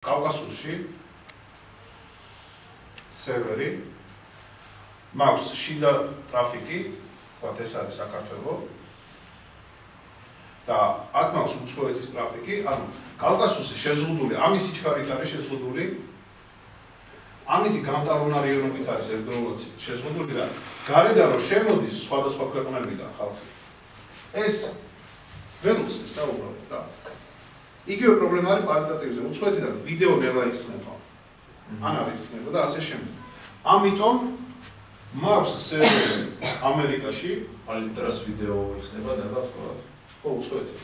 კავკასუსში სერვერი მაქვს შიდა ტრაფიკი, ვთქვათ ეს არის საქართველო და აქ მაქვს უცხოეთის ტრაფიკი, ანუ კავკასუსი შეზღუდული, ამის სიჩქარით არის შეზღუდული, ამისი გამტარუნა რაიონობით არის ერთდროულად შეზღუდული და გარედან რომ შემოდის სხვადასხვა ქვეყნებიდან ხალხი. ეს ვერ უხსნის და უბრალოდ რა. იგივე პრობლემა არის პარიტეტივზე. უცხოეთიდან ვიდეო ნელა იხსნება. ან არ იხსნება და ასე შემდეგ. ამიტომ მაქვს სერვერი ამერიკაში, პარიტეტას ვიდეო იხსნება ნელა თქვა. ხო, უცხოეთი.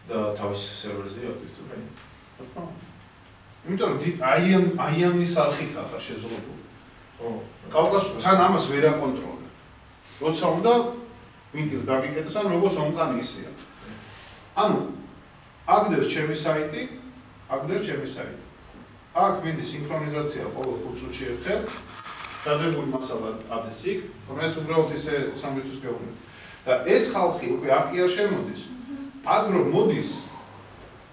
და თავის სერვერზე აქტივდება. იმიტომ რომ აიანის არხით ახლა შეზღუდული. ხო. კავკასუსთან ამას ვერ აკონტროლებ. როცა უნდა ვინტილს დაგიკეთოს, ან როგორც ონკანი ისეა. ანუ აგდებს ჩემი საიტი, აქ მინდა სინქრონიზაცია ყოველ 5 წუთში ერთხელ, გადაგული მასალა ადეს იქ, რომელიც უბრალოდ ისე სამბისთვის გეუბნები. და ეს ხალხი უკვე აქ არ შემოდის. აქ რომ მოდის,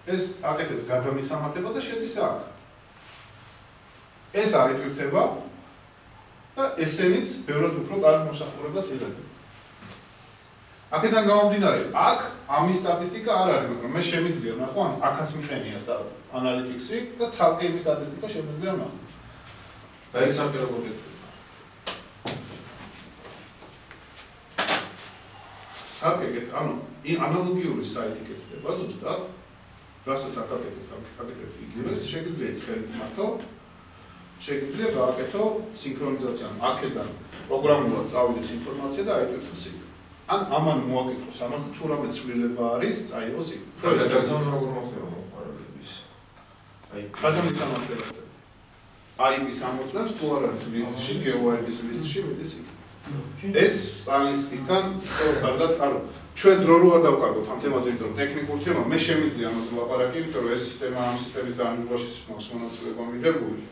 ეს აკეთებს გადამისამართება და შედის აქ. ეს არ იტვირთება და ესენიც ბევრად უფრო კარგ მომსახურებას იღებენ. აქედან გამომდინარე, აქ ამის სტატისტიკა არ არის, მაგრამ მე შემიძლია ნახო, ან აქაც მიყენია ანალიტიქსი და ცალკე იმის სტატისტიკა შემიძლია ნახო. და ეს ამ პირობ გეცდება. საკეკეთ, ანუ ანალოგიური საიტი გეცდება ზუსტად, რასაც აქ აკეთებთ იგივეს, შეგიძლია ხელით მართო, შეგიძლია გააკეთო სინქრონიზაცია, აქედან პროგრამულად წავიდეს ინფორმაცია და აიტვირთოს იქ. ან ამან მოაკითხოს ამას და თუ რამე ცვლილება არის, წაიღოს იქ. გადაგზავნა როგორ მოხდება მოყარებლების? აი, გადამისამართებაზე. IP-ს ამოწმებს, თუ არ არის ლისტში, GeoIP-ს ლისტში მიდის იქ. ეს სტალინსკისთან კარგად, ანუ ჩვენ დრო რო არ დავკარგოთ ამ თემაზე, იმიტომ რომ ტექნიკური თემა, მე შემიძლია ამაზე ლაპარაკი, იმიტომ რომ ეს სისტემა ამ სისტემის დაანადგურებაში მაქვს მონაწილეობა მიღებული.